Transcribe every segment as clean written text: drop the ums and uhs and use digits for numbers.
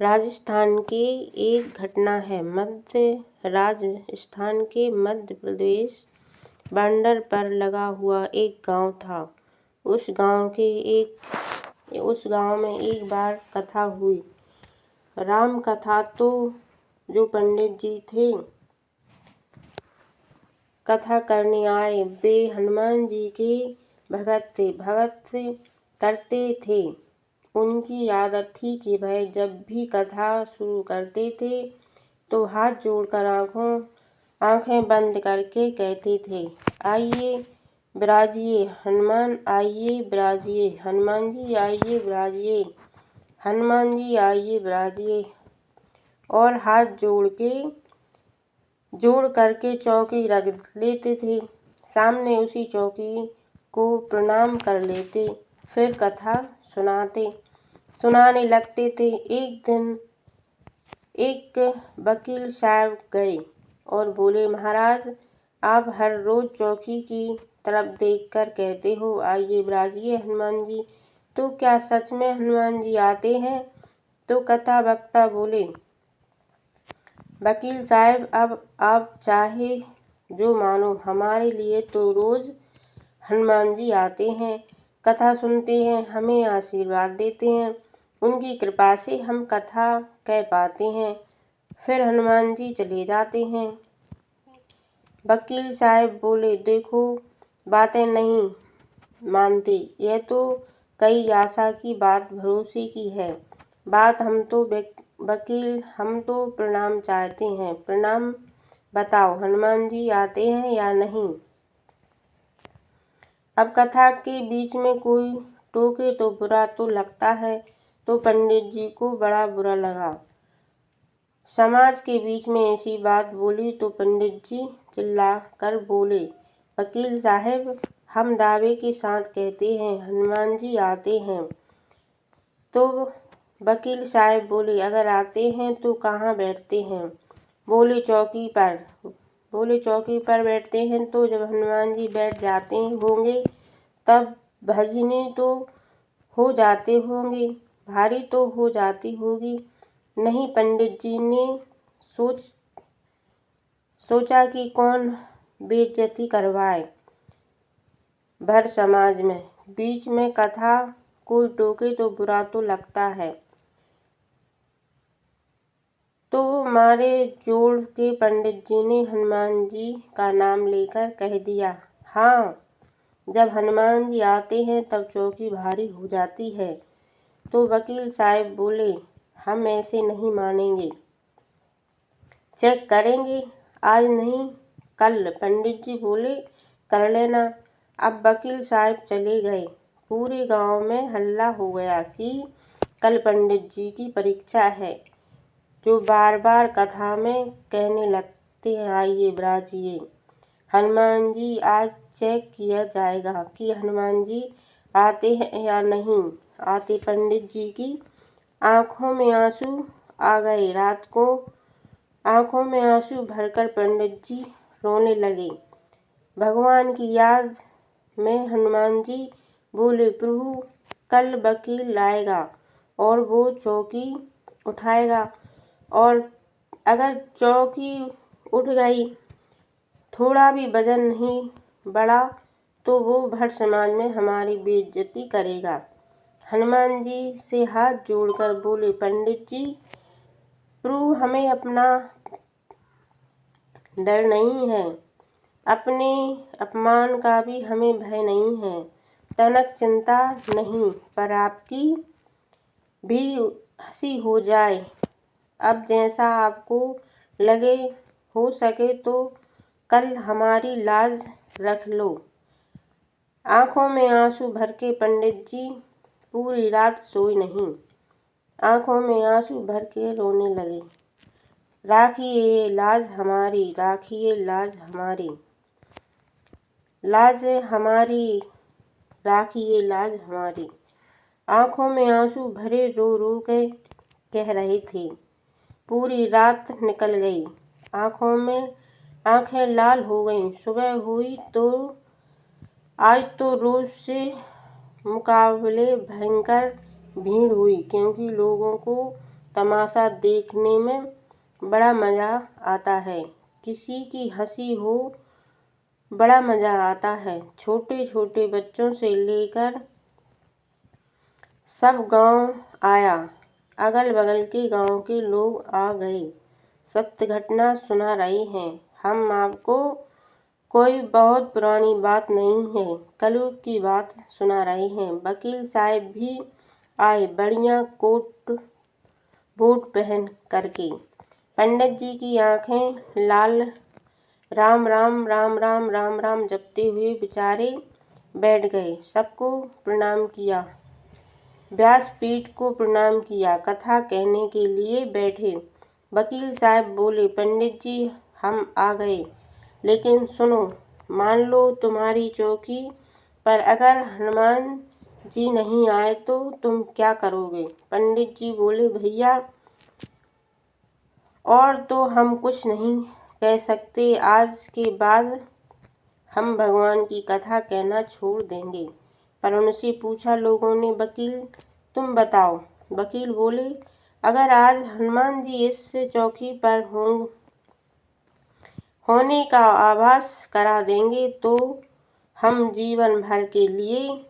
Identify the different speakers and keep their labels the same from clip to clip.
Speaker 1: राजस्थान की एक घटना है। राजस्थान के मध्य प्रदेश बॉर्डर पर लगा हुआ एक गांव था। उस गांव में एक बार कथा हुई। राम कथा। तो जो पंडित जी थे कथा करने आए वे हनुमान जी के भगत करते थे। उनकी आदत थी कि वह जब भी कथा शुरू करते थे तो हाथ जोड़कर आंखें बंद करके कहते थे, आइए विराजिए हनुमान, आइए विराजिए हनुमान जी, आइए विराजिए हनुमान जी, आइए विराजिए। और हाथ जोड़ करके चौकी रख लेते थे सामने। उसी चौकी को प्रणाम कर लेते, फिर कथा सुनाने लगते थे। एक दिन एक वकील साहब गए और बोले, महाराज आप हर रोज चौकी की तरफ देखकर कहते हो, आइए विराजिए हनुमान जी, तो क्या सच में हनुमान जी आते हैं? तो कथा वक्ता बोले, वकील साहब अब आप चाहे जो मानो, हमारे लिए तो रोज हनुमान जी आते हैं, कथा सुनते हैं, हमें आशीर्वाद देते हैं, उनकी कृपा से हम कथा कह पाते हैं, फिर हनुमान जी चले जाते हैं। वकील साहब बोले, देखो बातें नहीं मानते, यह तो कई आशा की बात, भरोसे की है बात। वकील हम तो प्रणाम चाहते हैं। प्रणाम, बताओ हनुमान जी आते हैं या नहीं? अब कथा के बीच में कोई टोके तो बुरा तो लगता है। तो पंडित जी को बड़ा बुरा लगा। समाज के बीच में ऐसी बात बोली तो पंडित जी चिल्ला कर बोले, वकील साहब हम दावे के साथ कहते हैं हनुमान जी आते हैं। तो वकील साहब बोले, अगर आते हैं तो कहाँ बैठते हैं? बोले चौकी पर बैठते हैं। तो जब हनुमान जी बैठ जाते होंगे तब भजनी तो हो जाते होंगे, भारी तो हो जाती होगी। नहीं, पंडित जी ने सोचा कि कौन बेइज्जती करवाए भर समाज में। बीच में कथा कोई टोके तो बुरा तो लगता है। तो मारे जोड़ के पंडित जी ने हनुमान जी का नाम लेकर कह दिया, हाँ जब हनुमान जी आते हैं तब चौकी भारी हो जाती है। तो वकील साहब बोले, हम ऐसे नहीं मानेंगे, चेक करेंगे, आज नहीं कल। पंडित जी बोले, कर लेना। अब वकील साहब चले गए। पूरे गांव में हल्ला हो गया कि कल पंडित जी की परीक्षा है, जो बार बार कथा में कहने लगते हैं, आइए विराजिए हनुमान जी। आज चेक किया जाएगा कि हनुमान जी आते हैं या नहीं आते। पंडित जी की आंखों में आंसू आ गए। रात को आंखों में आंसू भरकर पंडित जी रोने लगे। भगवान की याद में हनुमान जी बोले, प्रभु कल वकील आएगा और वो चौकी उठाएगा, और अगर चौकी उठ गई, थोड़ा भी वजन नहीं बढ़ा, तो वो भर समाज में हमारी बेइज्जती करेगा। हनुमान जी से हाथ जोड़कर बोले, पंडित जी प्रभु हमें अपना डर नहीं है, अपने अपमान का भी हमें भय नहीं है, तनक चिंता नहीं, पर आपकी भी हंसी हो जाए। अब जैसा आपको लगे, हो सके तो कल हमारी लाज रख लो। आंखों में आंसू भर के पंडित जी पूरी रात सोए नहीं। आंखों में आंसू भर के रोने लगे, राखिए लाज हमारी, राखिए लाज हमारी, लाज हमारी, राखिए लाज हमारी। आंखों में आंसू भरे रो रो के कह रहे थे। पूरी रात निकल गई, आंखें लाल हो गईं। सुबह हुई तो आज तो रोज से मुकाबले भयंकर भीड़ हुई, क्योंकि लोगों को तमाशा देखने में बड़ा मज़ा आता है। किसी की हंसी हो बड़ा मज़ा आता है। छोटे छोटे बच्चों से लेकर सब गांव आया। अगल बगल के गांव के लोग आ गए। सत्य घटना सुना रहे हैं। हम आपको कोई बहुत पुरानी बात नहीं है, कलयुग की बात सुना रहे हैं। वकील साहब भी आए, बढ़िया कोट बूट पहन करके। पंडित जी की आंखें लाल। राम राम राम राम राम राम जपते हुए बेचारे बैठ गए। सबको प्रणाम किया, व्यासपीठ को प्रणाम किया, कथा कहने के लिए बैठे। वकील साहब बोले, पंडित जी हम आ गए, लेकिन सुनो, मान लो तुम्हारी चौकी पर अगर हनुमान जी नहीं आए तो तुम क्या करोगे? पंडित जी बोले, भैया और तो हम कुछ नहीं कह सकते। आज के बाद हम भगवान की कथा कहना छोड़ देंगे। पर उनसे पूछा लोगों ने, वकील तुम बताओ। वकील बोले, अगर आज हनुमान जी इस चौकी पर होने का आभास करा देंगे तो हम जीवन भर के लिए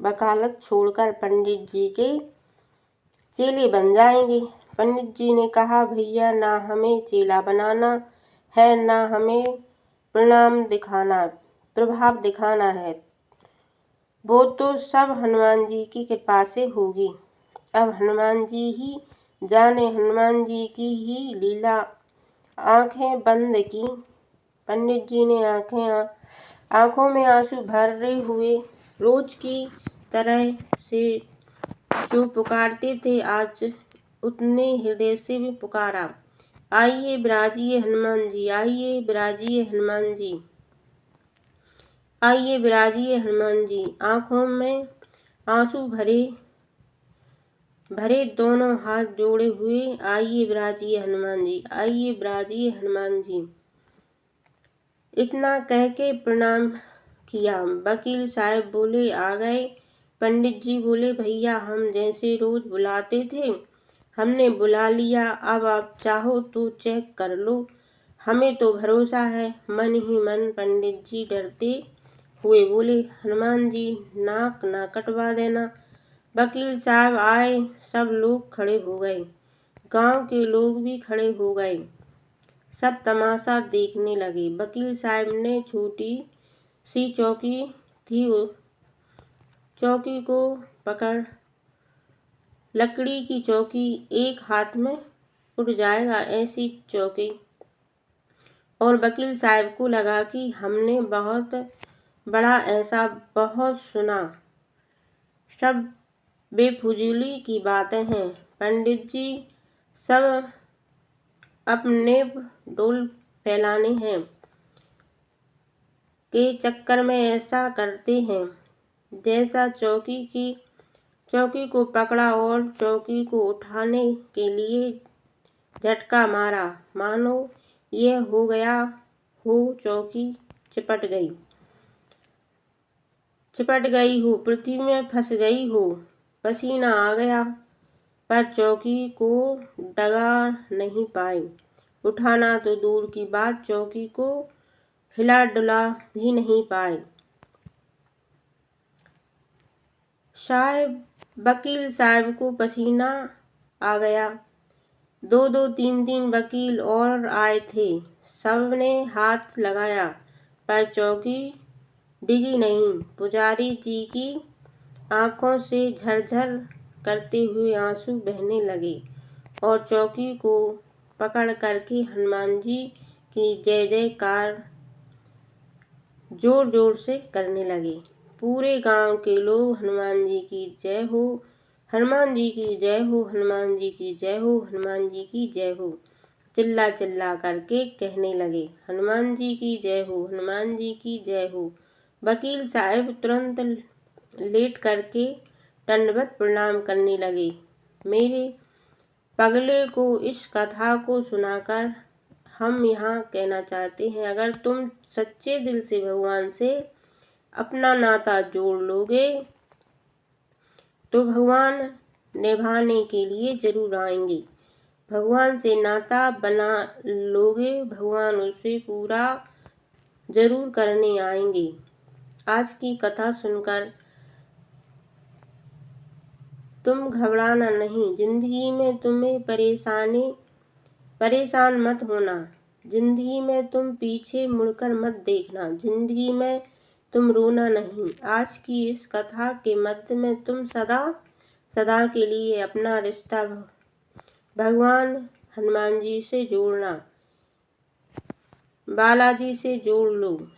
Speaker 1: वकालत छोड़कर पंडित जी के चेले बन जाएंगे। पंडित जी ने कहा, भैया ना हमें चेला बनाना है, ना हमें प्रभाव दिखाना है। वो तो सब हनुमान जी की कृपा से होगी। अब हनुमान जी ही जाने, हनुमान जी की ही लीला। आंखें बंद की। पंडित जी ने आंखों में आंसू भरे हुए रोज की तरह से जो पुकारते थे, आज उतने हृदय से भी पुकारा, आइए विराजिए हनुमान जी, आइए विराजिए हनुमान जी, आइए विराजिए हनुमान जी। आंखों में आंसू भरे दोनों हाथ जोड़े हुए, आइए विराजिए हनुमान जी, आइए विराजिए हनुमान जी, इतना कह के प्रणाम किया। वकील साहब बोले, आ गए? पंडित जी बोले, भैया हम जैसे रोज बुलाते थे हमने बुला लिया। अब आप चाहो तो चेक कर लो, हमें तो भरोसा है। मन ही मन पंडित जी डरते हुए बोले, हनुमान जी नाक ना कटवा देना। वकील साहब आए, सब लोग खड़े हो गए, गांव के लोग भी खड़े हो गए, सब तमाशा देखने लगे। वकील साहब ने छोटी सी चौकी थी, चौकी को पकड़, लकड़ी की चौकी, एक हाथ में उठ जाएगा ऐसी चौकी। और वकील साहब को लगा कि हमने बहुत बड़ा ऐसा बहुत सुना, सब बेफुजूली की बातें हैं। पंडित जी सब अपने डोल फैलाने हैं के चक्कर में ऐसा करते हैं। जैसा चौकी को पकड़ा और चौकी को उठाने के लिए झटका मारा, मानो यह हो गया हो चौकी चिपट गई हो, पृथ्वी में फंस गई हो। पसीना आ गया, पर चौकी को डगा नहीं पाए। उठाना तो दूर की बात, चौकी को हिला डुला भी नहीं पाए। वकील साहब को पसीना आ गया। दो तीन वकील और आए थे, सबने हाथ लगाया, पर चौकी डिगी नहीं। पुजारी जी की आंखों से झरझर करते हुए आंसू बहने लगे और चौकी को पकड़ करके हनुमान जी की जय जयकार जोर जोर से करने लगे। पूरे गांव के लोग हनुमान जी की जय हो, हनुमान जी की जय हो, हनुमान जी की जय हो, हनुमान जी की जय हो, चिल्ला चिल्ला करके कहने लगे, हनुमान जी की जय हो, हनुमान जी की जय हो। वकील साहब तुरंत लेट करके दंडवत प्रणाम करने लगे। मेरे पगले को इस कथा को सुनाकर हम यहाँ कहना चाहते हैं, अगर तुम सच्चे दिल से भगवान से अपना नाता जोड़ लोगे तो भगवान निभाने के लिए जरूर आएंगे। भगवान से नाता बना लोगे, भगवान उसे पूरा जरूर करने आएंगे। आज की कथा सुनकर तुम घबराना नहीं। जिंदगी में तुम्हें परेशान मत होना। जिंदगी में तुम पीछे मुड़कर मत देखना। जिंदगी में तुम रोना नहीं। आज की इस कथा के मध्य में तुम सदा सदा के लिए अपना रिश्ता भगवान हनुमान जी से जोड़ना, बालाजी से जोड़ लो।